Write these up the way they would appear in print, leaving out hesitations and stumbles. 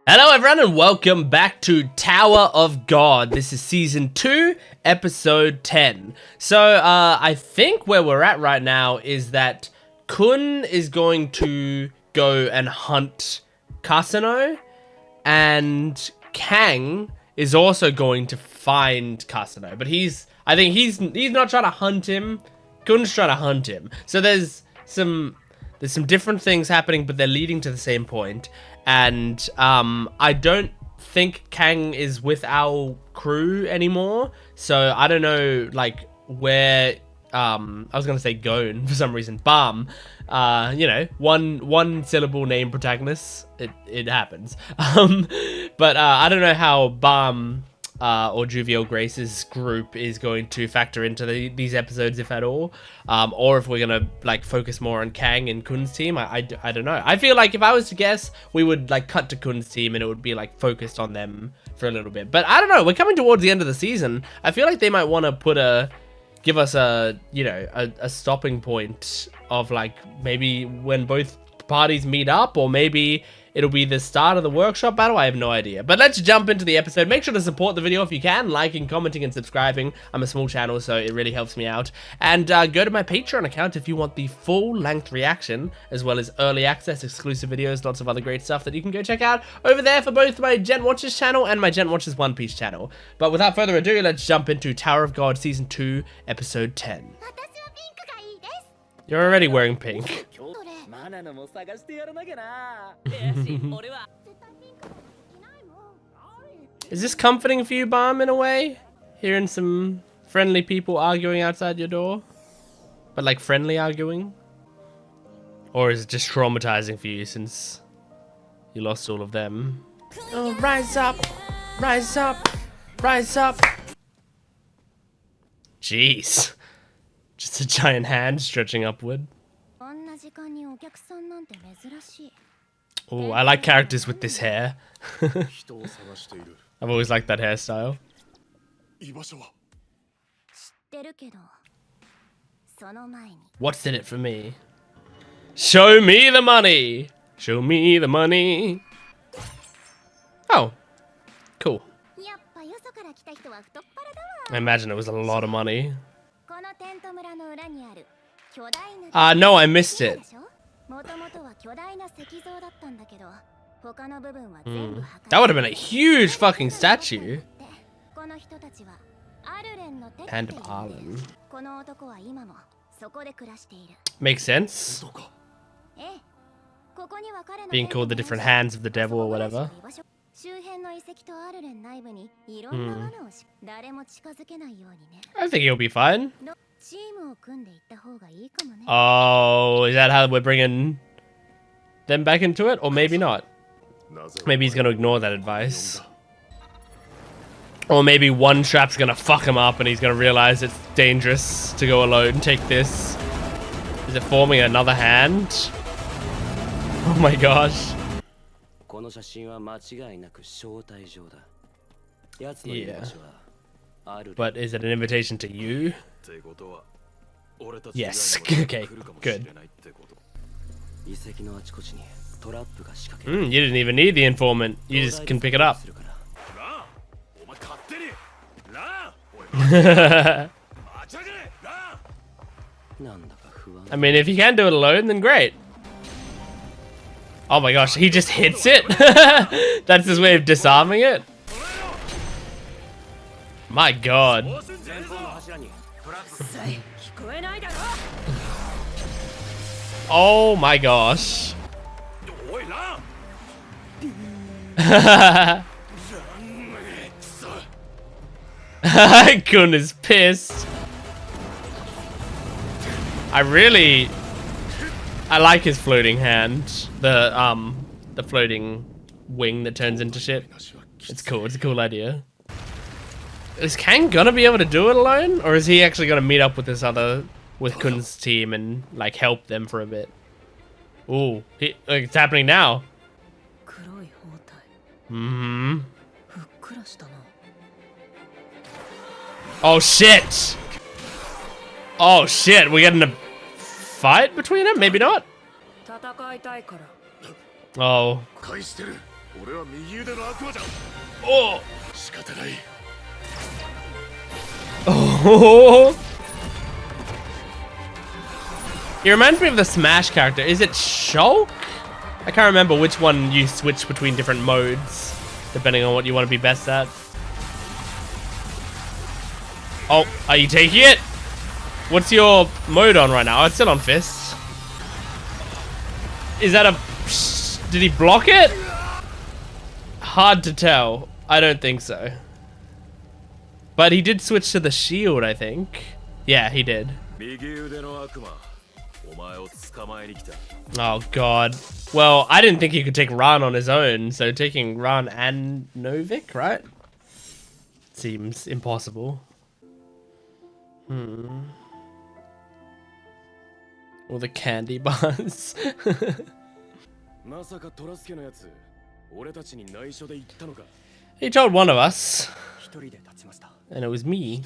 Hello everyone and welcome back to Tower of God. This is season 2, episode 10. So I think where we're at right now is that Khun is going to go and hunt Cassano, and Kang is also going to find Cassano. But I think he's not trying to hunt him. Khun's trying to hunt him. So there's some different things happening, but they're leading to the same point. And I don't think Kang is with our crew anymore, so I don't know like where I was gonna say Gon for some reason. Bam, you know, one syllable name protagonist. It happens. But I don't know how Bam or Viole Grace's group is going to factor into these episodes, if at all, or if we're gonna like focus more on Kang and Khun's team. I don't know. I feel like if I was to guess, we would like cut to Khun's team and it would be like focused on them for a little bit. But I don't know. We're coming towards the end of the season. I feel like they might want to give us a, you know, a stopping point of like maybe when both parties meet up, or maybe it'll be the start of the workshop battle. I have no idea. But let's jump into the episode. Make sure to support the video if you can, liking, commenting, and subscribing. I'm a small channel, so it really helps me out. And go to my Patreon account if you want the full-length reaction, as well as early access, exclusive videos, lots of other great stuff that you can go check out over there for both my Gent Watchers channel and my Gent Watchers One Piece channel. But without further ado, let's jump into Tower of God Season 2, Episode 10. You're already wearing pink. Is this comforting for you, Bam, in a way? Hearing some friendly people arguing outside your door? But like friendly arguing? Or is it just traumatizing for you since you lost all of them? Oh, rise up! Rise up! Rise up! Jeez. Just a giant hand stretching upward. Oh, I like characters with this hair. I've always liked that hairstyle. What's in it for me? Show me the money! Show me the money! Oh, cool. I imagine it was a lot of money. No, I missed it. That would have been a huge fucking statue. Hand of Arlen. Makes sense. Being called the different hands of the devil or whatever. I think he'll be fine. Oh, is that how we're bringing them back into it? Or maybe not. Maybe he's going to ignore that advice. Or maybe one trap's going to fuck him up and he's going to realize it's dangerous to go alone and take this. Is it forming another hand? Oh my gosh. Yeah. But is it an invitation to you? Yes. Okay, good. You didn't even need the informant. You just can pick it up. I mean, if you can do it alone, then great. Oh my gosh, he just hits it? That's his way of disarming it? My god. Oh my gosh. Khun is pissed. I like his floating hand. The floating wing that turns into shit. It's cool. It's a cool idea. Is Kang gonna be able to do it alone, or is he actually gonna meet up with with Khun's team and like help them for a bit? Ooh, it's happening now. Oh shit! Oh shit! We're getting a fight between them? Maybe not. Oh. Oh! Oh! He reminds me of the Smash character. Is it Shulk? I can't remember which one you switch between different modes, depending on what you want to be best at. Oh, are you taking it? What's your mode on right now? Oh, it's still on Fist. Is that a... Did he block it? Hard to tell. I don't think so. But he did switch to the shield, I think. Yeah, he did. Oh god. Well, I didn't think he could take Ran on his own, so taking Ran and Novik, right? Seems impossible. Or the candy bars. He told one of us. And it was me.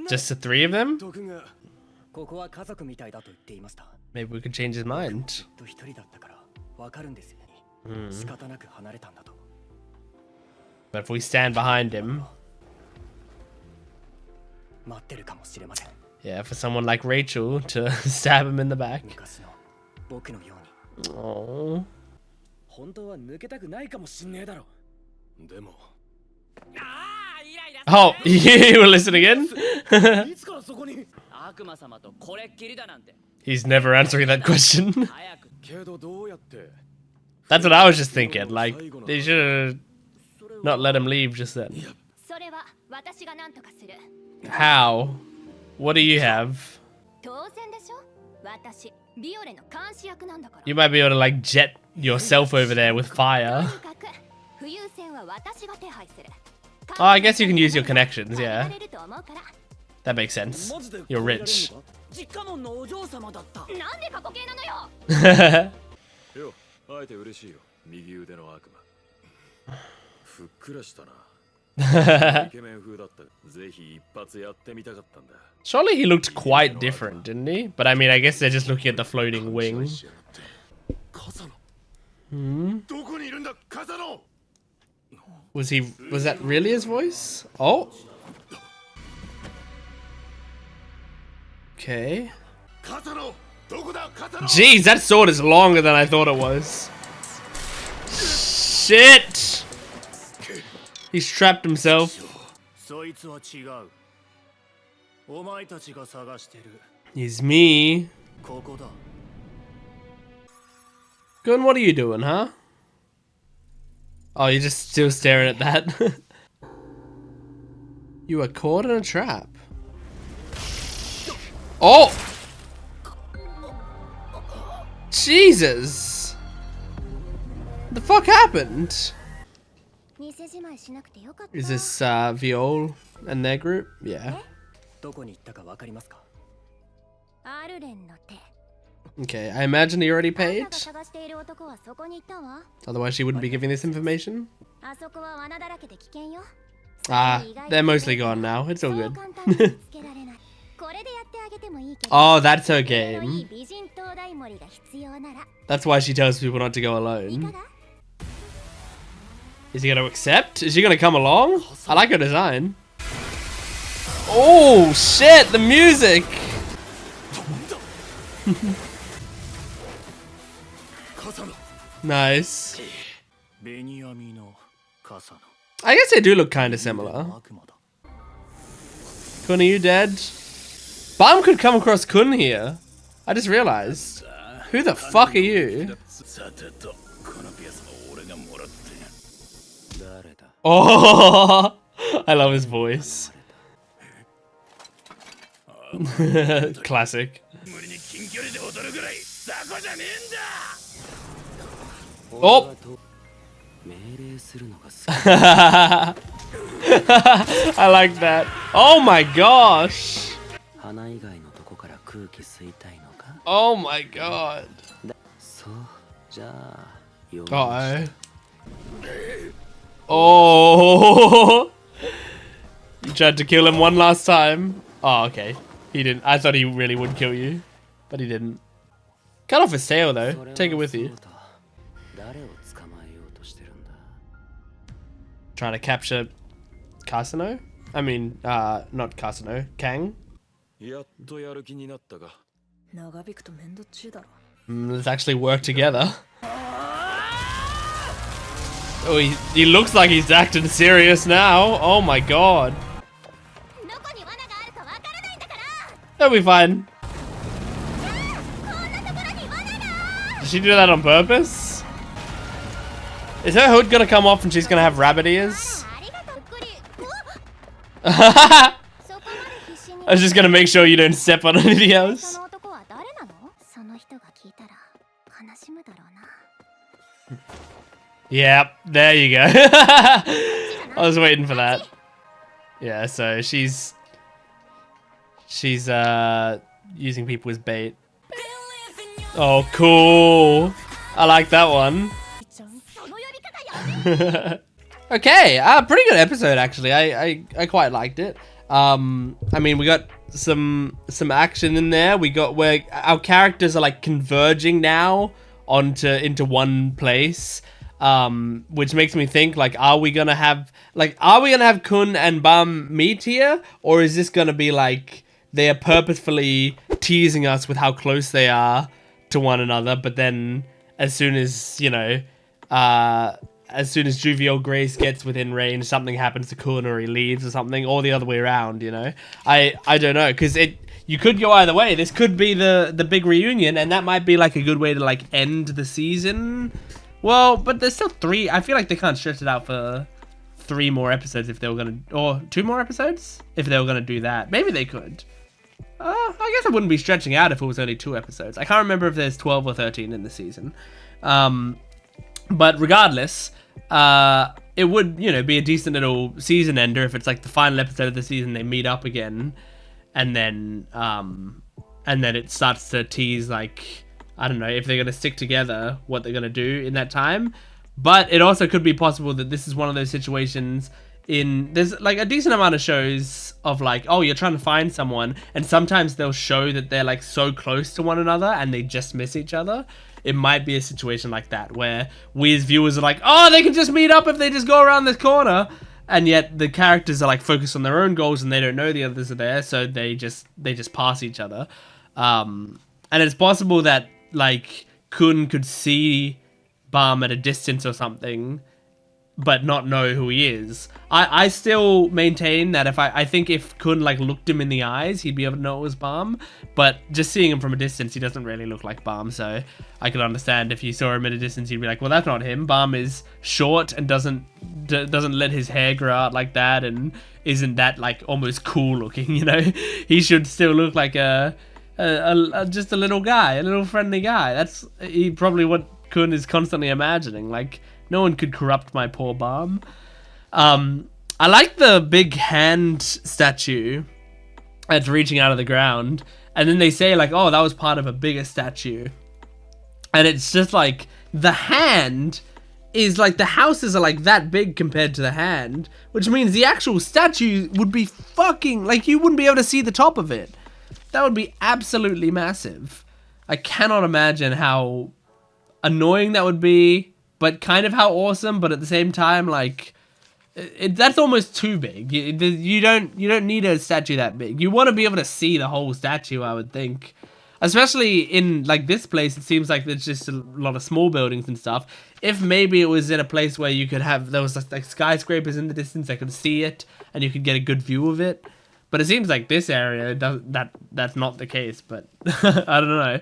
Just the three of them? Maybe we could change his mind. But if we stand behind him... Yeah, for someone like Rachel to stab him in the back. Oh. Oh, you were listening in? He's never answering that question. That's what I was just thinking. Like, they should have not let him leave just then. How? What do you have? You might be able to like jet yourself over there with fire. Oh, I guess you can use your connections, yeah. That makes sense. You're rich. Surely he looked quite different, didn't he? But I mean, I guess they're just looking at the floating wing. Was that really his voice? Oh. Okay. Jeez, that sword is longer than I thought it was. Shit! He's trapped himself. He's me. Khun, what are you doing, huh? Oh, you're just still staring at that. You were caught in a trap. Oh! Jesus! What the fuck happened? Is this Viole and their group? Yeah. Okay, I imagine he already paid. Otherwise she wouldn't be giving this information. Ah, they're mostly gone now. It's all good. Oh, that's her game. That's why she tells people not to go alone. Is he gonna accept? Is she gonna come along? I like her design. Oh shit, the music! Nice. I guess they do look kind of similar. Khun, are you dead? Bam could come across Khun here. I just realized. Who the fuck are you? Oh, I love his voice. Classic. Oh! I like that. Oh my gosh! Oh my god. Uh-oh. Oh! You tried to kill him one last time. Oh, okay. He didn't. I thought he really would kill you, but he didn't. Cut off his tail though. Take it with you. Trying to capture Cassano? I mean, not Cassano, Kang. Let's actually work together. Oh, he looks like he's acting serious now. Oh my god. That'll be fine. Did she do that on purpose? Is her hood gonna come off and she's gonna have rabbit ears? I was just gonna make sure you don't step on anything else. Yep, there you go. I was waiting for that. Yeah, so she's using people as bait. Oh, cool. I like that one. Okay, pretty good episode actually. I quite liked it. I mean, we got some action in there. We got where our characters are like converging now into one place. Which makes me think, like, are we gonna have Khun and Bam meet here, or is this gonna be like they are purposefully teasing us with how close they are to one another, but then as soon as, you know, as soon as Viole Grace gets within range, something happens to Khun or he leaves or something, or the other way around, you know? I don't know, because you could go either way. This could be the big reunion, and that might be like a good way to like end the season. Well, but there's still 3. I feel like they can't stretch it out for 3 more episodes if they were gonna, or 2 more episodes if they were gonna do that. Maybe they could. I guess I wouldn't be stretching out if it was only 2 episodes. I can't remember if there's 12 or 13 in the season. But regardless, it would, you know, be a decent little season ender if it's like the final episode of the season they meet up again, and then it starts to tease, like, I don't know, if they're going to stick together, what they're going to do in that time. But it also could be possible that this is one of those situations there's like a decent amount of shows of like, oh, you're trying to find someone, and sometimes they'll show that they're like so close to one another and they just miss each other. It might be a situation like that where we as viewers are like, oh, they can just meet up if they just go around this corner, and yet the characters are like focused on their own goals and they don't know the others are there, so they just pass each other. And it's possible that like Khun could see Bam at a distance or something, but not know who he is. I still maintain that I think if Khun like looked him in the eyes, he'd be able to know it was Bam. But just seeing him from a distance, he doesn't really look like Bam. So I could understand if you saw him at a distance, you'd be like, well, that's not him. Bam is short and doesn't let his hair grow out like that, and isn't that like almost cool looking, you know? He should still look like just a little guy, a little friendly guy. That's probably what Khun is constantly imagining. Like, no one could corrupt my poor Bam. I like the big hand statue that's reaching out of the ground, and then they say like, oh, that was part of a bigger statue, and it's just like the hand is like, the houses are like that big compared to the hand, which means the actual statue would be fucking, like, you wouldn't be able to see the top of it. That would be absolutely massive. I cannot imagine how annoying that would be, but kind of how awesome. But at the same time, like, that's almost too big. You don't need a statue that big. You want to be able to see the whole statue, I would think. Especially in like this place, it seems like there's just a lot of small buildings and stuff. If maybe it was in a place where you could have, there was like skyscrapers in the distance, I could see it and you could get a good view of it. But it seems like this area that's not the case. But I don't know.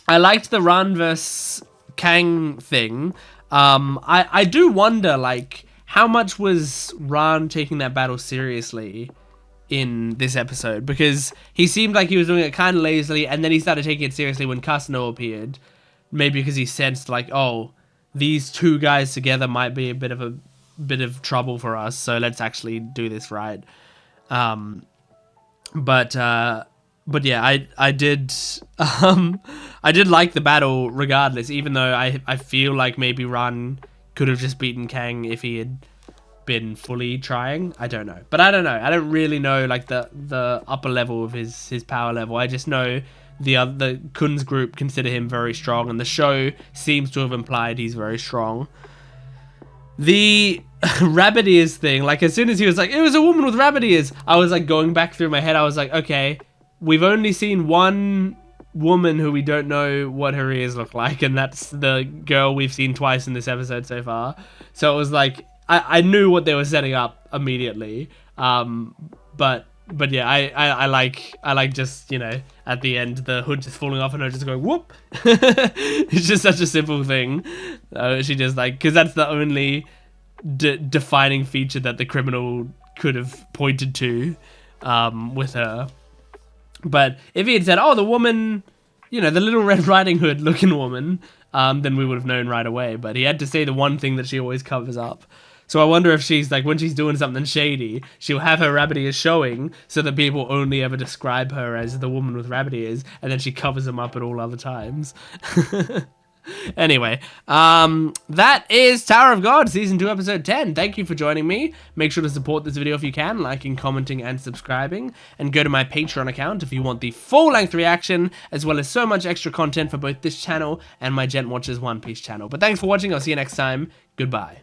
I liked the Ran vs Kang thing. I do wonder, like, how much was Ran taking that battle seriously in this episode? Because he seemed like he was doing it kind of lazily, and then he started taking it seriously when Cassano appeared. Maybe because he sensed, like, oh, these 2 guys together might be a bit of trouble for us, so let's actually do this right. But yeah, I did like the battle regardless, even though I feel like maybe Ran could have just beaten Kang if he had been fully trying. I don't know. But I don't know. I don't really know like the upper level of his power level. I just know the Khun's group consider him very strong, and the show seems to have implied he's very strong. The rabbit ears thing, like as soon as he was like, it was a woman with rabbit ears, I was like going back through my head, I was like, okay, we've only seen one woman who we don't know what her ears look like, and that's the girl we've seen twice in this episode so far. So it was like, I knew what they were setting up immediately. But yeah, I like just, you know, at the end, the hood just falling off and her just going, whoop. It's just such a simple thing. She just like, because that's the only defining feature that the criminal could have pointed to with her. But if he had said, oh, the woman, you know, the Little Red Riding Hood looking woman, then we would have known right away. But he had to say the one thing that she always covers up. So I wonder if she's like, when she's doing something shady, she'll have her rabbit ears showing so that people only ever describe her as the woman with rabbit ears, and then she covers them up at all other times. Anyway, that is Tower of God, Season 2, Episode 10. Thank you for joining me. Make sure to support this video if you can, liking, commenting, and subscribing. And go to my Patreon account if you want the full-length reaction, as well as so much extra content for both this channel and my Gent Watchers One Piece channel. But thanks for watching. I'll see you next time. Goodbye.